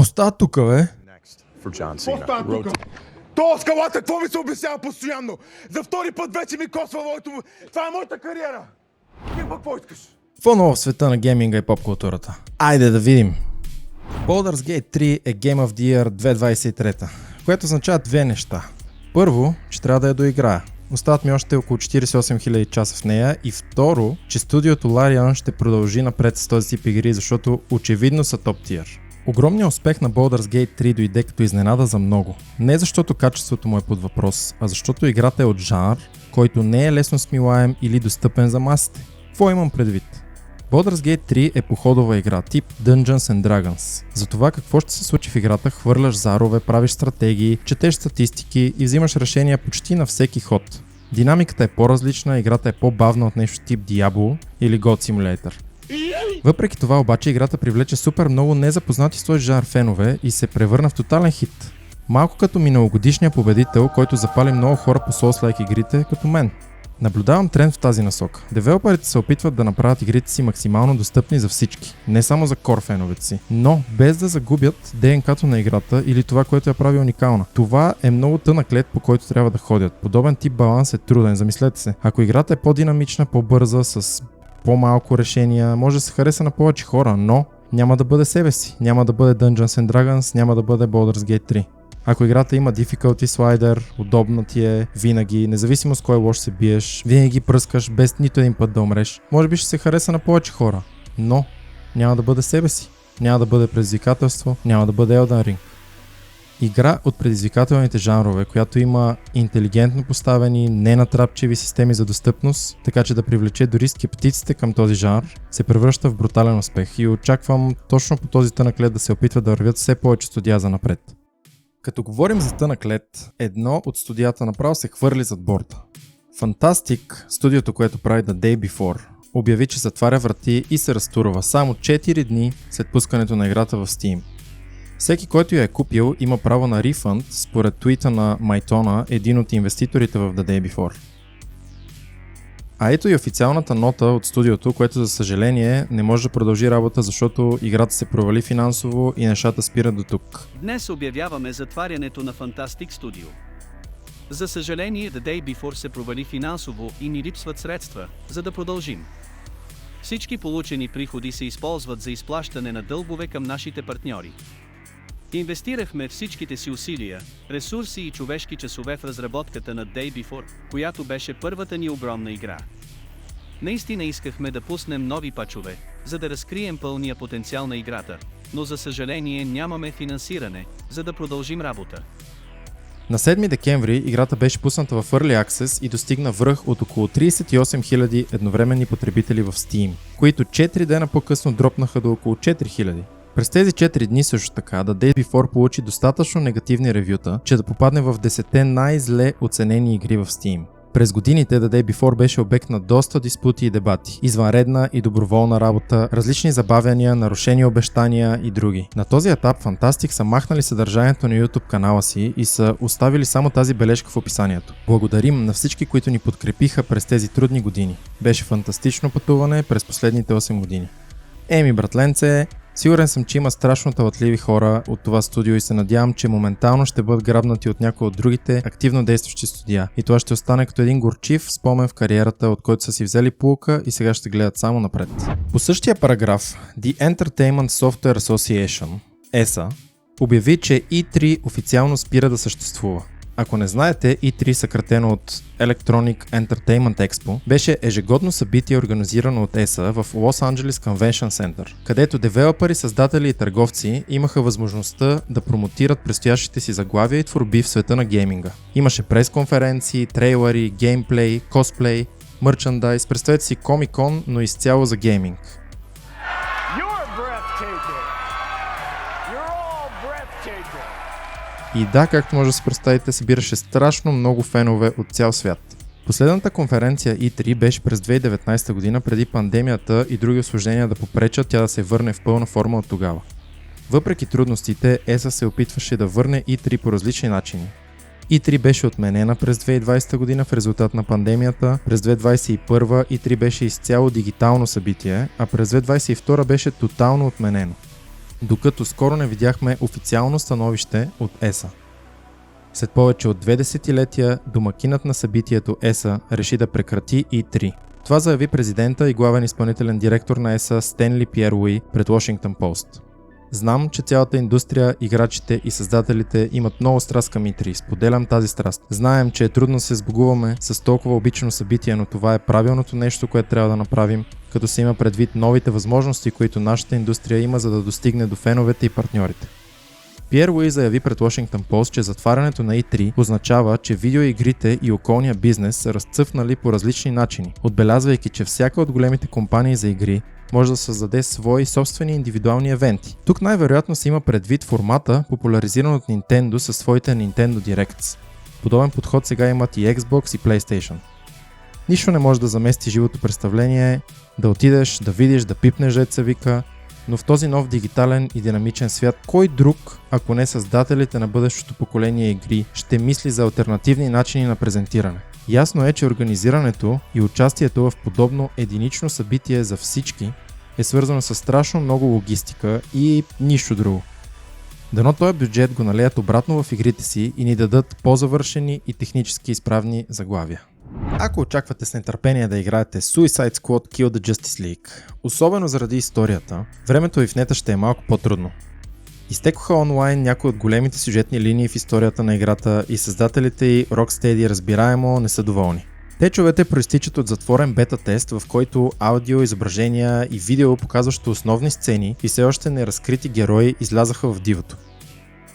става тук, бе? Какво става тук? То скалата, какво ми се обяснява постоянно? За втори път вече ми косва моето... Това е моята кариера! Ти какво искаш? Какво ново в света на гейминга и поп-културата? Айде да видим! Baldur's Gate 3 е Game of the Year 2023, което означава две неща. Първо, че трябва да я доиграя. Остават ми още около 48 000 часа в нея, и второ, че студиото Larian ще продължи напред с този тип игри, защото очевидно са топ тир. Огромният успех на Baldur's Gate 3 дойде като изненада за много. Не защото качеството му е под въпрос, а защото играта е от жанр, който не е лесно смилаем или достъпен за масите. Какво имам предвид? Baldur's Gate 3 е походова игра, тип Dungeons and Dragons. За това какво ще се случи в играта, хвърляш зарове, правиш стратегии, четеш статистики и взимаш решения почти на всеки ход. Динамиката е по-различна, играта е по-бавна от нещо тип Diablo или God Simulator. Въпреки това обаче играта привлече супер много незапознати с този жанр фенове и се превърна в тотален хит. Малко като миналогодишния победител, който запали много хора по Souls-like игрите, като мен. Наблюдавам тренд в тази насока. Девелоперите се опитват да направят игрите си максимално достъпни за всички, не само за кор феновете си, но без да загубят ДНК-то на играта или това, което я прави уникална. Това е много тънък лед, по който трябва да ходят. Подобен тип баланс е труден, замислете се. Ако играта е по-динамична, по-бърза, с по-малко решения, може да се хареса на повече хора, но няма да бъде себе си. Няма да бъде Dungeons and Dragons, няма да бъде Baldur's Gate 3. Ако играта има difficulty slider, удобна ти е винаги, независимо с кой лош се биеш, винаги пръскаш без нито един път да умреш, може би ще се хареса на повече хора, но няма да бъде себе си, няма да бъде предизвикателство, няма да бъде Elden Ring. Игра от предизвикателните жанрове, която има интелигентно поставени, ненатрапчиви системи за достъпност, така че да привлече дори скептиците към този жанр, се превръща в брутален успех и очаквам точно по този тънък лед да се опитват да вървят все повече студия за напред. Като говорим за тънък лед, едно от студията направо се хвърли зад борда. Fantastic, студиото, което прави The Day Before, обяви, че затваря врати и се разтурва само 4 дни след пускането на играта в Steam. Всеки, който я е купил, има право на рефънд, според твита на Майтона, един от инвеститорите в The Day Before. А ето и официалната нота от студиото, което за съжаление не може да продължи работа, защото играта се провали финансово и нещата спират до тук. Днес обявяваме затварянето на Fantastic Studio. За съжаление, The Day Before се провали финансово и ни липсват средства, за да продължим. Всички получени приходи се използват за изплащане на дългове към нашите партньори. Инвестирахме всичките си усилия, ресурси и човешки часове в разработката на Day Before, която беше първата ни огромна игра. Наистина искахме да пуснем нови пачове, за да разкрием пълния потенциал на играта, но за съжаление нямаме финансиране, за да продължим работа. На 7 декември играта беше пусната в Early Access и достигна връх от около 38 000 едновременни потребители в Steam, които 4 дена по-късно дропнаха до около 4000. През тези 4 дни също така The Day Before получи достатъчно негативни ревюта, че да попадне в 10 най-зле оценени игри в Steam. През годините The Day Before беше обект на доста диспути и дебати, извънредна и доброволна работа, различни забавяния, нарушени обещания и други. На този етап Fantastic са махнали съдържанието на YouTube канала си и са оставили само тази бележка в описанието. Благодарим на всички, които ни подкрепиха през тези трудни години. Беше фантастично пътуване през последните 8 години. Еми, братленце, сигурен съм, че има страшно талантливи хора от това студио и се надявам, че моментално ще бъдат грабнати от някои от другите активно действащи студия. И това ще остане като един горчив спомен в кариерата, от който са си взели поука и сега ще гледат само напред. По същия параграф, The Entertainment Software Association, ESA, обяви, че E3 официално спира да съществува. Ако не знаете, E3, съкратено от Electronic Entertainment Expo, беше ежегодно събитие, организирано от ESA в Los Angeles Convention Center, където девелопери, създатели и търговци имаха възможността да промотират предстоящите си заглавия и творби в света на гейминга. Имаше пресконференции, трейлери, геймплей, косплей, мерчандайз, представете си Comic-Con, но изцяло за гейминг. И да, както може да се представите, събираше страшно много фенове от цял свят. Последната конференция E3 беше през 2019 година, преди пандемията и други осложнения да попречат тя да се върне в пълна форма от тогава. Въпреки трудностите, ESA се опитваше да върне E3 по различни начини. E3 беше отменена през 2020 година в резултат на пандемията, през 2021 E3 беше изцяло дигитално събитие, а през 2022 беше тотално отменено. докато скоро не видяхме официално становище от ESA. След повече от 2 десетилетия, домакинът на събитието ESA реши да прекрати E3. Това заяви президента и главен изпълнителен директор на ESA Стенли Пиер Уи пред Washington Post. Знам, че цялата индустрия, играчите и създателите имат много страст към E3. Споделям тази страст. Знаем, че е трудно да се сбогуваме с толкова обичано събитие, но това е правилното нещо, което трябва да направим, като се има предвид новите възможности, които нашата индустрия има, за да достигне до феновете и партньорите. Пиер Уи заяви пред Washington Post, че затварянето на E3 означава, че видеоигрите и околния бизнес са разцъфнали по различни начини, отбелязвайки, че всяка от големите компании за игри може да създаде свои собствени индивидуални евенти. Тук най-вероятно се има предвид формата, популяризиран от Nintendo със своите Nintendo Directs. Подобен подход сега имат и Xbox и PlayStation. Нищо не може да замести живото представление, да отидеш, да видиш, да пипнеш, деца вика, но в този нов дигитален и динамичен свят, кой друг, ако не създателите на бъдещото поколение игри, ще мисли за алтернативни начини на презентиране? Ясно е, че организирането и участието в подобно единично събитие за всички е свързано с страшно много логистика и нищо друго. Дано този бюджет го налеят обратно в игрите си и ни дадат по-завършени и технически изправни заглавия. Ако очаквате с нетърпение да играете Suicide Squad Kill the Justice League, особено заради историята, времето ви в нета ще е малко по-трудно. Изтекоха онлайн някои от големите сюжетни линии в историята на играта и създателите й Rocksteady разбираемо не са доволни. Течовете проистичат от затворен бета-тест, в който аудио, изображения и видео, показващо основни сцени и все още неразкрити герои излязаха в дивото.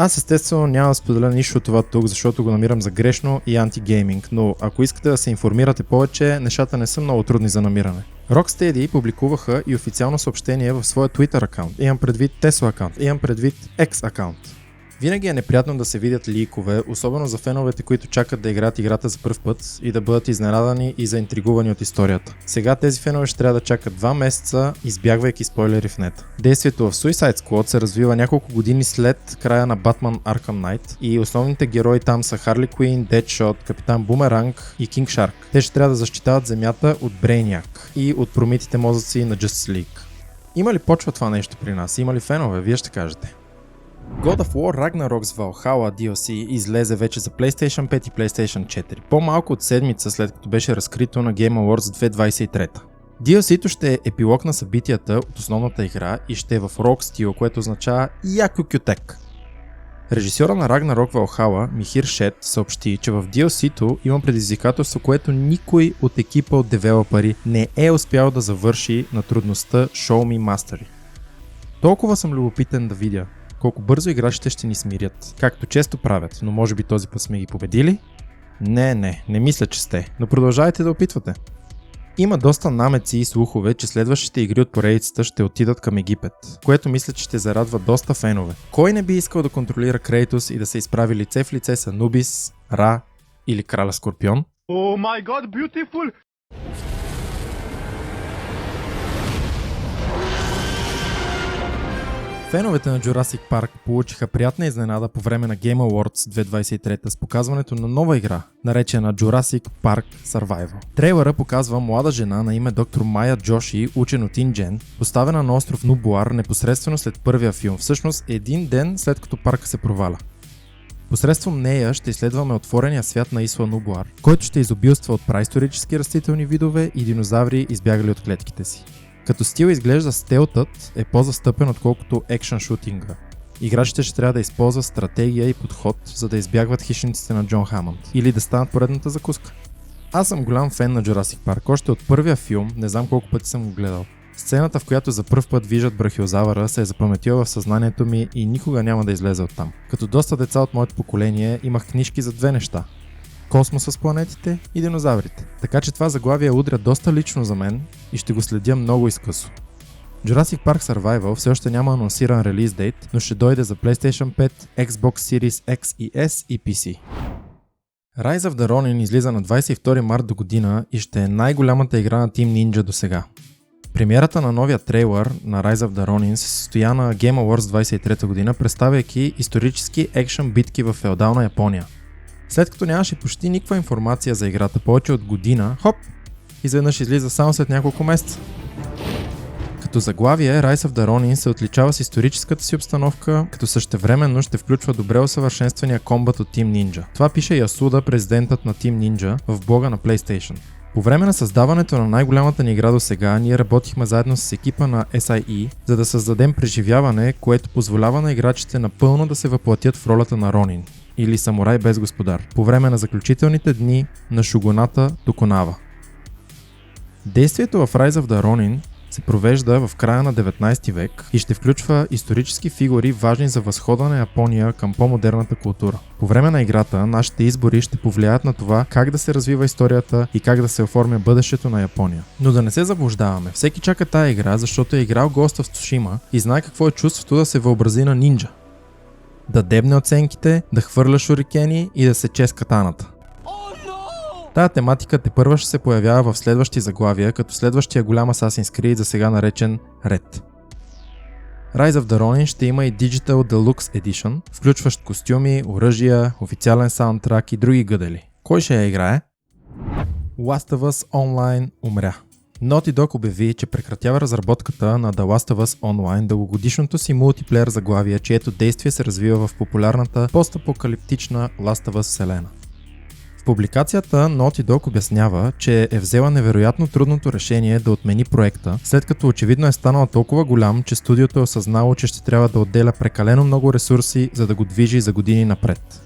Аз естествено няма да споделя нищо от това тук, защото го намирам за грешно и антигейминг, но ако искате да се информирате повече, нещата не са много трудни за намиране. Rocksteady публикуваха и официално съобщение в своя Twitter акаунт, имам предвид Tesla акаунт, имам предвид X акаунт. Винаги е неприятно да се видят ликове, особено за феновете, които чакат да играят играта за пръв път и да бъдат изненадани и заинтригувани от историята. Сега тези фенове ще трябва да чакат 2 месеца, избягвайки спойлери в нета. Действието в Suicide Squad се развива няколко години след края на Batman Arkham Knight и основните герои там са Harley Quinn, Deadshot, Капитан Бумеранг и King Shark. Те ще трябва да защитават земята от Brainiac и от промитите мозъци на Justice League. Има ли почва това нещо при нас? Има ли фенове? Вие ще кажете. God of War Ragnarok's Valhalla DLC излезе вече за PlayStation 5 и PlayStation 4, по-малко от седмица след като беше разкрито на Game Awards 2023. DLC-то ще е епилог на събитията от основната игра и ще е в рок стил, което означава яко кютек. Режисьора на Ragnarok Valhalla, Михир Шет, съобщи, че в DLC-то има предизвикателство, което никой от екипа от девелопери не е успял да завърши на трудността Show Me Mastery. Толкова съм любопитен да видя колко бързо играчите ще ни смирят, както често правят, но може би този път сме ги победили? Не мисля, че сте, но продължавайте да опитвате. Има доста намеци и слухове, че следващите игри от поредицата ще отидат към Египет, което мисля, че ще зарадва доста фенове. Кой не би искал да контролира Крейтос и да се изправи лице в лице с Анубис, Ра или Краля Скорпион? Oh my god, beautiful! Феновете на Jurassic Park получиха приятна изненада по време на Game Awards 2023 с показването на нова игра, наречена Jurassic Park Survival. Трейлъра показва млада жена на име доктор Майя Джоши, учен от Инджен, поставена на остров Нубуар непосредствено след първия филм, всъщност един ден след като парка се проваля. Посредством нея ще изследваме отворения свят на Исла Нубуар, който ще изобилства от праисторически растителни видове и динозаври, избягали от клетките си. Като стил изглежда стелтът е по-застъпен отколкото екшън шутинга. Играчите ще трябва да използват стратегия и подход, за да избягват хищниците на Джон Хамънд или да станат поредната закуска. Аз съм голям фен на Jurassic Park, още от първия филм, не знам колко пъти съм го гледал. Сцената, в която за пръв път виждат брахиозавъра, се е запаметила в съзнанието ми и никога няма да излезе оттам. Като доста деца от моето поколение имах книжки за 2 неща. Космоса с планетите и динозаврите. Така че това заглавие удря доста лично за мен и ще го следя много изкъсо. Jurassic Park Survival все още няма анонсиран релиз дейт, но ще дойде за PlayStation 5, Xbox Series X и S и PC. Rise of the Ronin излиза на 22 март до година и ще е най-голямата игра на Team Ninja до сега. Премиерата на новия трейлър на Rise of the Ronin се състоя на Game Awards 23 година, представяйки исторически екшън битки в феодална Япония. След като нямаше почти никаква информация за играта повече от година, хоп, изведнъж излиза само след няколко месеца. Като заглавие, Rise of the Ronin се отличава с историческата си обстановка, като същевременно ще включва добре усъвършенствания комбат от Team Ninja. Това пише Ясуда, президентът на Team Ninja, в блога на PlayStation. По време на създаването на най-голямата ни игра до сега, ние работихме заедно с екипа на SIE, за да създадем преживяване, което позволява на играчите напълно да се въплатят в ролята на Ронин, или самурай без господар, по време на заключителните дни на шугуната Токунава. Действието в Rise of the Ronin се провежда в края на 19 век и ще включва исторически фигури, важни за възхода на Япония към по-модерната култура. По време на играта, нашите избори ще повлияят на това как да се развива историята и как да се оформя бъдещето на Япония. Но да не се заблуждаваме, всеки чака тая игра, защото е играл Ghost of Tsushima и знае какво е чувството да се въобрази на нинджа. Да дебне оценките, да хвърля шурикени и да сече с катаната. Тая тематика тепърва ще се появява в следващи заглавия, като следващия голям Assassin's Creed, за сега наречен Red. Rise of the Ronin ще има и Digital Deluxe Edition, включващ костюми, оръжия, официален саундтрак и други гъдели. Кой ще я играе? Last of Us Online умря. Naughty Dog обяви, че прекратява разработката на The Last of Us Online, дългогодишното си мултиплеер заглавие, чието действие се развива в популярната постапокалиптична Last of Us вселена. В публикацията Naughty Dog обяснява, че е взела невероятно трудното решение да отмени проекта, след като очевидно е станал толкова голям, че студиото е осъзнало, че ще трябва да отделя прекалено много ресурси, за да го движи за години напред.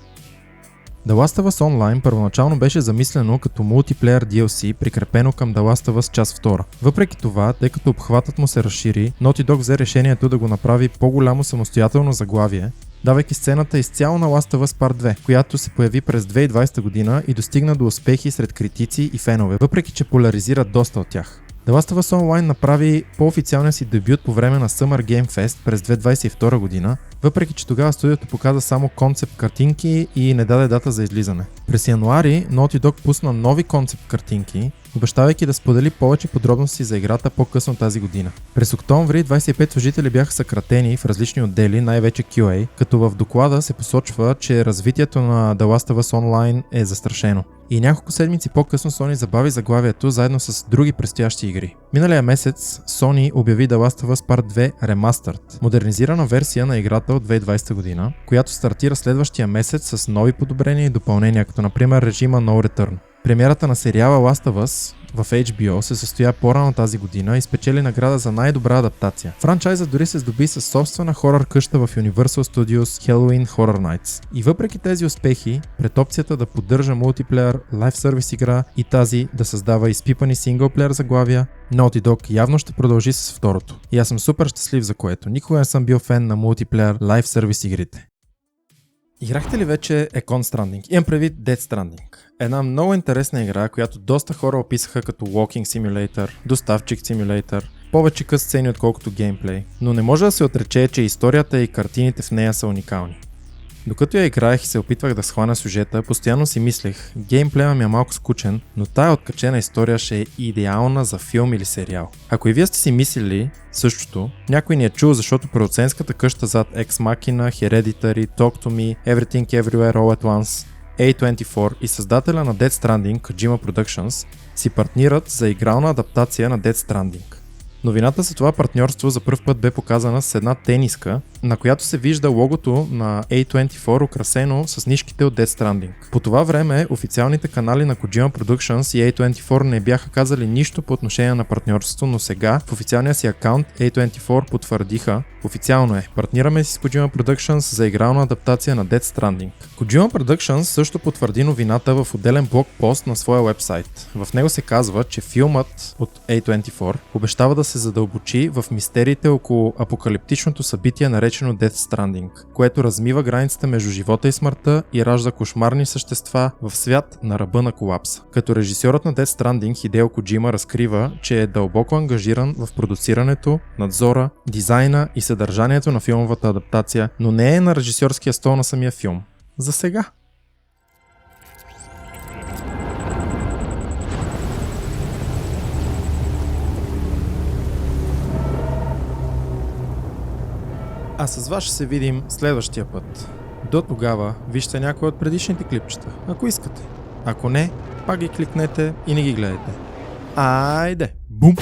The Last of Us Online първоначално беше замислено като мултиплеер DLC, прикрепено към The Last of Us част 2. Въпреки това, тъй като обхватът му се разшири, Naughty Dog взе решението да го направи по-голямо самостоятелно заглавие, давайки сцената изцяло на Last of Us Part 2, която се появи през 2020 година и достигна до успехи сред критици и фенове, въпреки че поляризира доста от тях. The Last of Us Online направи по-официалния си дебют по време на Summer Game Fest през 2022 година, въпреки че тогава студиото показа само концепт картинки и не даде дата за излизане. През януари Naughty Dog пусна нови концепт картинки, обещавайки да сподели повече подробности за играта по-късно тази година. През октомври 25 служители бяха съкратени в различни отдели, най-вече QA, като в доклада се посочва, че развитието на The Last of Us Online е застрашено. И няколко седмици по-късно Sony забави заглавието заедно с други предстоящи игри. Миналия месец Sony обяви The Last of Us Part 2 Remastered, модернизирана версия на играта от 2020 година, която стартира следващия месец с нови подобрения и допълнения, като например режима No Return. Премиерата на сериала Last of Us в HBO се състоя по-рано тази година и спечели награда за най-добра адаптация. Франчайзът дори се здоби със собствена хорър къща в Universal Studios Halloween Horror Nights. И въпреки тези успехи, пред опцията да поддържа мултиплеер, лайв сервис игра и тази да създава изпипани синглплеер заглавия, Naughty Dog явно ще продължи с второто. И аз съм супер щастлив за което. Никога не съм бил фен на мултиплеер, лайв сервис игрите. Играхте ли вече Econ Stranding? Имам предвид Death Stranding. Една много интересна игра, която доста хора описаха като Walking Simulator, доставчик Simulator, повече къс сцени отколкото геймплей, но не може да се отрече, че историята и картините в нея са уникални. Докато я играех и се опитвах да схвана сюжета, постоянно си мислех, геймплея ми е малко скучен, но тая откачена история ще е идеална за филм или сериал. Ако и вие сте си мислили същото, някой ни е чул, защото продуцентската къща зад Ex Machina, Hereditary, Talk to Me, Everything Everywhere All at Once, A24 и създателя на Death Stranding, Kojima Productions, си партнират за игрална адаптация на Death Stranding. Новината за това партньорство за пръв път бе показана с една тениска, на която се вижда логото на A24 украсено с нишките от Death Stranding. По това време официалните канали на Kojima Productions и A24 не бяха казали нищо по отношение на партньорството, но сега в официалния си акаунт A24 потвърдиха: официално е, партнираме си с Kojima Productions за игрална адаптация на Death Stranding. Kojima Productions също потвърди новината в отделен блогпост на своя уебсайт. В него се казва, че филмът от A24 обещава да се задълбочи в мистериите около апокалиптичното събитие, наречено Death Stranding, което размива границата между живота и смъртта и ражда кошмарни същества в свят на ръба на колапса. Като режисьорът на Death Stranding Хидео Коджима разкрива, че е дълбоко ангажиран в продуцирането, надзора, дизайна и съдържанието на филмовата адаптация, но не е на режисьорския стол на самия филм. За сега. А с вас ще се видим следващия път. До тогава вижте някой от предишните клипчета, ако искате. Ако не, пак ги кликнете и не ги гледайте. Айде! Бум!